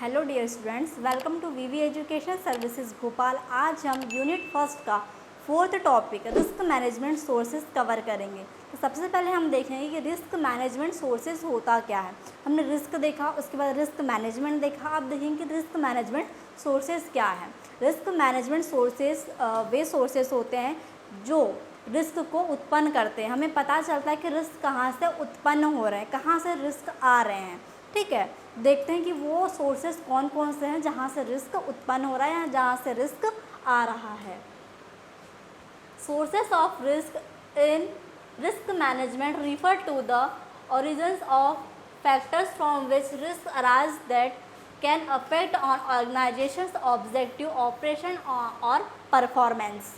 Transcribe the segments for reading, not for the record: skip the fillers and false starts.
Hello dear students, welcome to VV education services Bhopal. आज हम unit first का fourth topic risk management sources cover करेंगे। तो सबसे पहले हम देखेंगे कि रिस्क मैनेजमेंट सोर्सेज होता क्या है। हमने रिस्क देखा, उसके बाद रिस्क मैनेजमेंट देखा। अब देखेंगे कि रिस्क मैनेजमेंट सोर्सेज क्या है। रिस्क मैनेजमेंट सोर्सेज वे सोर्सेज होते हैं जो रिस्क को उत्पन्न करते हैं। हमें पता चलता है कि रिस्क कहाँ से उत्पन्न हो रहे हैं, कहाँ से रिस्क आ रहे हैं। ठीक है, देखते हैं कि वो सोर्सेस कौन कौन से हैं जहाँ से रिस्क उत्पन्न हो रहा है या जहाँ से रिस्क आ रहा है। Sources of risk in risk management refer to the origins of factors from which risk arise that can affect on organizations objective operation और परफॉर्मेंस।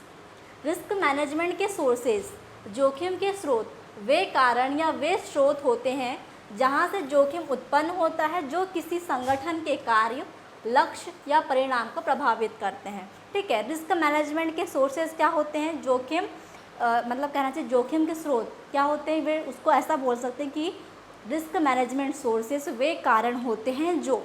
रिस्क मैनेजमेंट के सोर्सेज जोखिम के स्रोत वे कारण या वे स्रोत होते हैं जहाँ से जोखिम उत्पन्न होता है जो किसी संगठन के कार्य, लक्ष्य या परिणाम को प्रभावित करते हैं। ठीक है, रिस्क मैनेजमेंट के सोर्सेज क्या होते हैं, जोखिम मतलब कहना चाहिए जोखिम के स्रोत क्या होते हैं, वे उसको ऐसा बोल सकते हैं कि रिस्क मैनेजमेंट सोर्सेज वे कारण होते हैं जो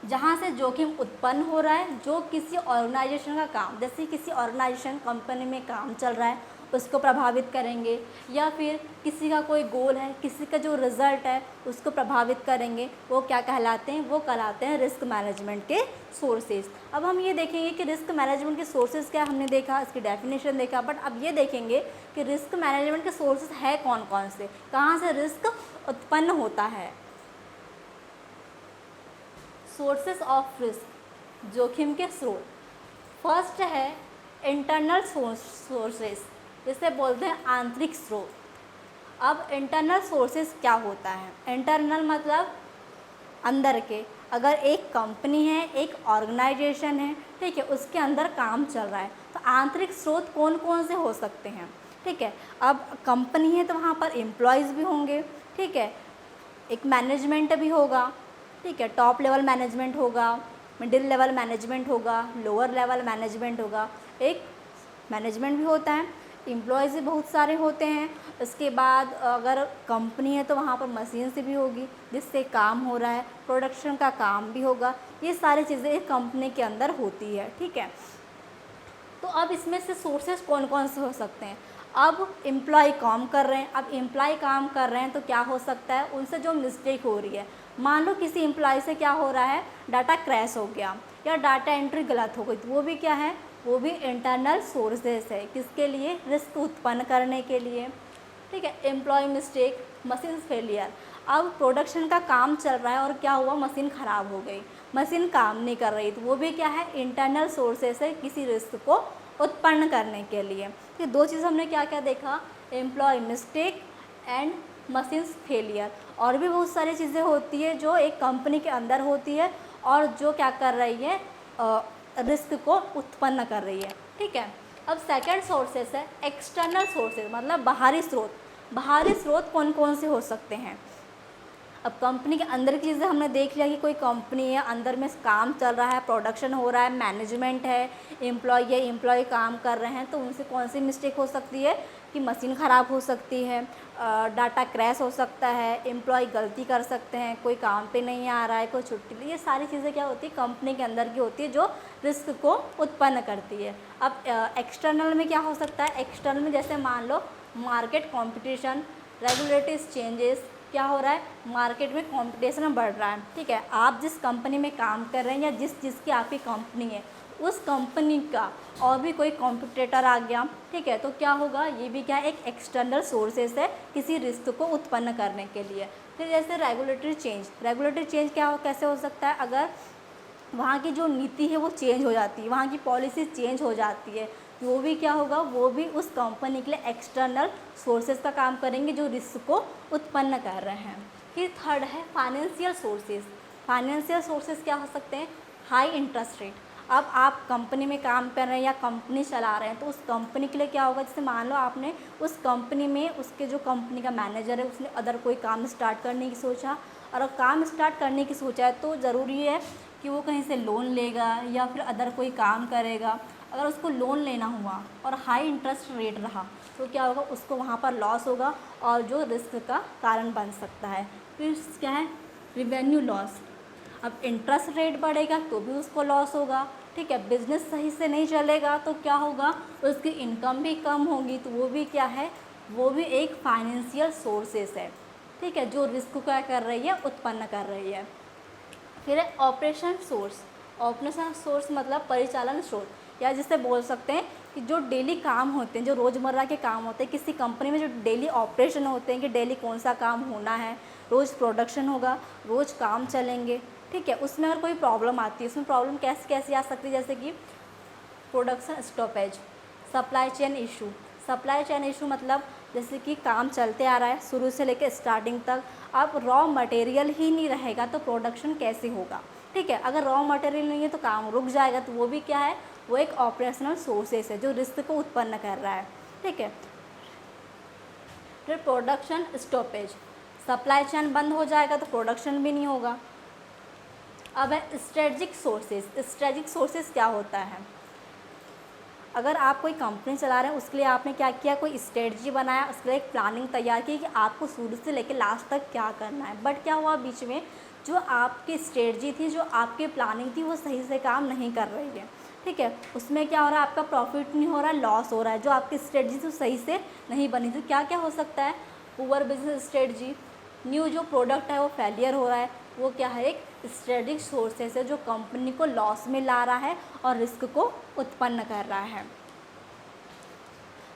जहाँ से जोखिम उत्पन्न हो रहा है, जो किसी ऑर्गेनाइजेशन का काम, जैसे किसी ऑर्गेनाइजेशन कंपनी में काम चल रहा है उसको प्रभावित करेंगे, या फिर किसी का कोई गोल है, किसी का जो रिज़ल्ट है उसको प्रभावित करेंगे। वो क्या कहलाते हैं, वो कहलाते हैं रिस्क मैनेजमेंट के सोर्सेज। अब हम ये देखेंगे कि रिस्क मैनेजमेंट के सोर्सेज क्या, हमने देखा, इसकी डेफिनेशन देखा, बट अब ये देखेंगे कि रिस्क मैनेजमेंट के सोर्सेज है कौन कौन से, कहाँ से रिस्क उत्पन्न होता है। सोर्सेस ऑफ रिस्क, जोखिम के स्रोत। फर्स्ट है इंटरनल सोर्सेस, जिसे बोलते हैं आंतरिक स्रोत। अब इंटरनल सोर्सेस क्या होता है, इंटरनल मतलब अंदर के। अगर एक कंपनी है, एक ऑर्गेनाइजेशन है, ठीक है, उसके अंदर काम चल रहा है, तो आंतरिक स्रोत कौन कौन से हो सकते हैं। ठीक है, अब कंपनी है तो वहाँ पर एम्प्लॉयज़ भी होंगे, ठीक है, एक मैनेजमेंट भी होगा, ठीक है, टॉप लेवल मैनेजमेंट होगा, मिडिल लेवल मैनेजमेंट होगा, लोअर लेवल मैनेजमेंट होगा, एक मैनेजमेंट भी होता है, एम्प्लॉयज़ भी बहुत सारे होते हैं। इसके बाद अगर कंपनी है तो वहाँ पर मशीन से भी होगी जिससे काम हो रहा है, प्रोडक्शन का काम भी होगा। ये सारी चीज़ें एक कंपनी के अंदर होती है। ठीक है, तो अब इसमें से सोर्सेज कौन कौन से हो सकते हैं। अब एम्प्लॉय काम कर रहे हैं, अब एम्प्लॉय काम कर रहे हैं तो क्या हो सकता है, उनसे जो मिस्टेक हो रही है, मान लो किसी एम्प्लॉय से क्या हो रहा है, डाटा क्रैश हो गया या डाटा एंट्री गलत हो गई, तो वो भी क्या है, वो भी इंटरनल सोर्सेस है, किसके लिए, रिस्क उत्पन्न करने के लिए। ठीक है, एम्प्लॉय मिस्टेक, मशीन फेलियर। अब प्रोडक्शन का काम चल रहा है और क्या हुआ, मशीन ख़राब हो गई, मशीन काम नहीं कर रही, तो वो भी क्या है, इंटरनल सोर्सेस है किसी रिस्क को उत्पन्न करने के लिए। तो दो चीज़ हमने क्या क्या देखा, employee mistake and machines failure. और भी बहुत सारी चीज़ें होती है जो एक कंपनी के अंदर होती है और जो क्या कर रही है, रिस्क को उत्पन्न कर रही है। ठीक है, अब सेकंड सोर्सेस है एक्सटर्नल सोर्सेज, मतलब बाहरी स्रोत। बाहरी स्रोत कौन कौन से हो सकते हैं। अब कंपनी के अंदर की चीज़ें हमने देख लिया कि कोई कंपनी है, अंदर में काम चल रहा है, प्रोडक्शन हो रहा है, मैनेजमेंट है, एम्प्लॉय काम कर रहे हैं, तो उनसे कौन सी मिस्टेक हो सकती है कि मशीन ख़राब हो सकती है, डाटा क्रैश हो सकता है, एम्प्लॉय गलती कर सकते हैं, कोई काम पे नहीं आ रहा है, कोई छुट्टी। ये सारी चीज़ें क्या होती है, कंपनी के अंदर की होती है जो रिस्क को उत्पन्न करती है। अब एक्सटर्नल में क्या हो सकता है, एक्सटर्नल में जैसे मान लो मार्केट कॉम्पिटिशन, रेगुलेटरी चेंजेस, क्या हो रहा है, मार्केट में कंपटीशन बढ़ रहा है। ठीक है, आप जिस कंपनी में काम कर रहे हैं या जिस चीज़ की आपकी कंपनी है उस कंपनी का और भी कोई कॉम्पिटिटर आ गया, ठीक है, तो क्या होगा, ये भी क्या एक एक्सटर्नल सोर्सेस है किसी रिस्क को उत्पन्न करने के लिए। फिर जैसे रेगुलेटरी चेंज क्या हो, कैसे हो सकता है, अगर वहाँ की जो नीति है वो चेंज हो जाती है, वहाँ की पॉलिसी चेंज हो जाती है, तो वो भी क्या होगा, वो भी उस कंपनी के लिए एक्सटर्नल सोर्सेज का काम करेंगे जो रिस्क को उत्पन्न कर रहे हैं। फिर थर्ड है फाइनेंशियल सोर्सेज। फाइनेंशियल सोर्सेज क्या हो सकते हैं, हाई इंटरेस्ट रेट। अब आप कंपनी में काम कर रहे हैं या कंपनी चला रहे हैं, तो उस कंपनी के लिए क्या होगा, जैसे मान लो आपने उस कंपनी में, उसके जो कंपनी का मैनेजर है उसने अदर कोई काम स्टार्ट करने की सोचा, और काम स्टार्ट करने की सोचा है तो ज़रूरी है कि वो कहीं से लोन लेगा या फिर अदर कोई काम करेगा। अगर उसको लोन लेना हुआ और हाई इंटरेस्ट रेट रहा तो क्या होगा, उसको वहाँ पर लॉस होगा और जो रिस्क का कारण बन सकता है। फिर क्या है, रिवेन्यू लॉस। अब इंटरेस्ट रेट बढ़ेगा तो भी उसको लॉस होगा, ठीक है। बिजनेस सही से नहीं चलेगा तो क्या होगा, उसकी इनकम भी कम होगी, तो वो भी क्या है, वो भी एक फाइनेंशियल सोर्सेस है, ठीक है, जो रिस्क क्या कर रही है, उत्पन्न कर रही है। फिर है ऑपरेशन सोर्स। ऑपरेशन सोर्स मतलब परिचालन स्रोत, या जिसे बोल सकते हैं कि जो डेली काम होते हैं, जो रोज़मर्रा के काम होते हैं किसी कंपनी में, जो डेली ऑपरेशन होते हैं कि डेली कौन सा काम होना है, रोज़ प्रोडक्शन होगा, रोज़ काम चलेंगे, ठीक है। उसमें अगर कोई प्रॉब्लम आती है, उसमें प्रॉब्लम कैसे कैसे आ सकती है, जैसे कि production stoppage, supply chain issue. Supply chain issue मतलब जैसे कि काम चलते आ रहा है शुरू से लेकर स्टार्टिंग तक, अब रॉ मटेरियल ही नहीं रहेगा तो प्रोडक्शन कैसे होगा, ठीक है। अगर रॉ मटेरियल नहीं है तो काम रुक जाएगा, तो वो भी क्या है, वो एक ऑपरेशनल सोर्सेस है जो रिस्क को उत्पन्न कर रहा है, ठीक है। फिर प्रोडक्शन स्टॉपेज, सप्लाई चेन बंद हो जाएगा तो प्रोडक्शन भी नहीं होगा। अब है स्ट्रेटजिक सोर्सेज। स्ट्रेटजिक सोर्सेज क्या होता है, अगर आप कोई कंपनी चला रहे हैं उसके लिए आपने क्या किया, कोई स्ट्रेटजी बनाया, उसके लिए एक प्लानिंग तैयार की कि आपको शुरू से लेकर लास्ट तक क्या करना है, बट क्या हुआ बीच में, जो आपकी स्ट्रेटजी थी, जो आपकी प्लानिंग थी, वो सही से काम नहीं कर रही है, ठीक है। उसमें क्या हो रहा है, आपका प्रॉफिट नहीं हो रहा है, लॉस हो रहा है, जो आपकी स्ट्रेटजी थी सही से नहीं बनी थी। क्या क्या हो सकता है, पुअर बिजनेस स्ट्रेटजी, न्यू जो प्रोडक्ट है वो फेलियर हो रहा है, वो क्या है, एक स्ट्रेटजिक सोर्सेस है जो कंपनी को लॉस में ला रहा है और रिस्क को उत्पन्न कर रहा है।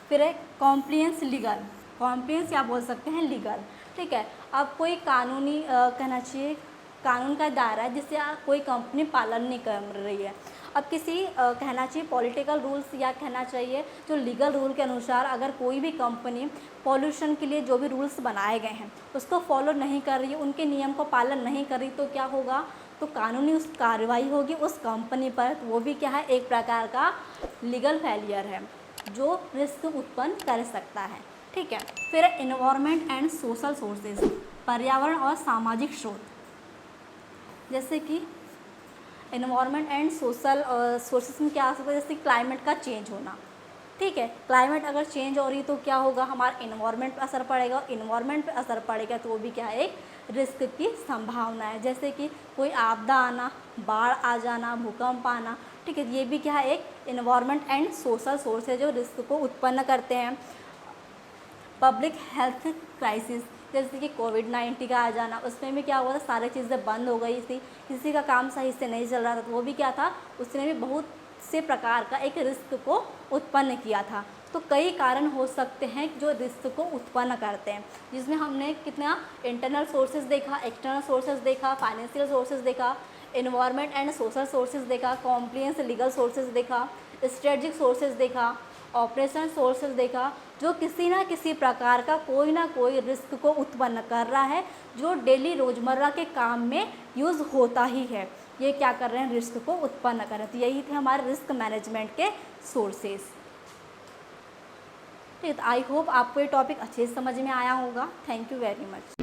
फिर है कॉम्प्लियंस लीगल। कॉम्प्लियंस या बोल सकते हैं लीगल, ठीक है। अब कोई कानूनी कहना चाहिए कानून का दायरा है जिससे कोई कंपनी पालन नहीं कर रही है। अब किसी कहना चाहिए पॉलिटिकल रूल्स, या कहना चाहिए जो लीगल रूल के अनुसार अगर कोई भी कंपनी पॉल्यूशन के लिए जो भी रूल्स बनाए गए हैं उसको फॉलो नहीं कर रही है, उनके नियम को पालन नहीं कर रही, तो क्या होगा, तो कानूनी उस कार्रवाई होगी उस कंपनी पर। तो वो भी क्या है, एक प्रकार का लीगल फेलियर है जो रिस्क उत्पन्न कर सकता है, ठीक है। फिर एनवायरनमेंट एंड सोशल सोर्सेज, पर्यावरण और सामाजिक स्रोत, जैसे कि एनवायरनमेंट एंड सोशल सोर्सेज में क्या आ सकता है, जैसे क्लाइमेट का चेंज होना, ठीक है। क्लाइमेट अगर चेंज हो रही तो क्या होगा, हमारे इन्वायरमेंट पर असर पड़ेगा, इन्वायरमेंट पर असर पड़ेगा तो वो भी क्या है, एक रिस्क की संभावना है। जैसे कि कोई आपदा आना, बाढ़ आ जाना, भूकंप आना, ठीक है, ये भी क्या है, एक इन्वायरमेंट एंड सोशल सोर्स है जो रिस्क को उत्पन्न करते हैं। पब्लिक हेल्थ क्राइसिस, जैसे कि कोविड-19 का आ जाना, उसमें भी क्या हुआ था, सारी चीज़ें बंद हो गई थी, किसी का काम सही से नहीं चल रहा था, तो वो भी क्या था, उसने भी बहुत से प्रकार का एक रिस्क को उत्पन्न किया था। तो कई कारण हो सकते हैं जो रिस्क को उत्पन्न करते हैं, जिसमें हमने कितना इंटरनल सोर्सेज देखा, एक्सटर्नल सोर्सेज देखा, फाइनेंशियल सोर्सेज देखा, एनवायरनमेंट एंड सोशल सोर्सेज देखा, कॉम्प्लियंस लीगल सोर्सेज देखा, स्ट्रेटजिक सोर्सेज देखा, ऑपरेशन सोर्सेज देखा, जो किसी ना किसी प्रकार का कोई ना कोई रिस्क को उत्पन्न कर रहा है जो डेली रोज़मर्रा के काम में यूज़ होता ही है। ये क्या कर रहे हैं, रिस्क को उत्पन्न कर रहे हैं। तो यही थे हमारे रिस्क मैनेजमेंट के सोर्सेज, ठीक है। आई होप आपको ये टॉपिक अच्छे से समझ में आया होगा। Thank you very much.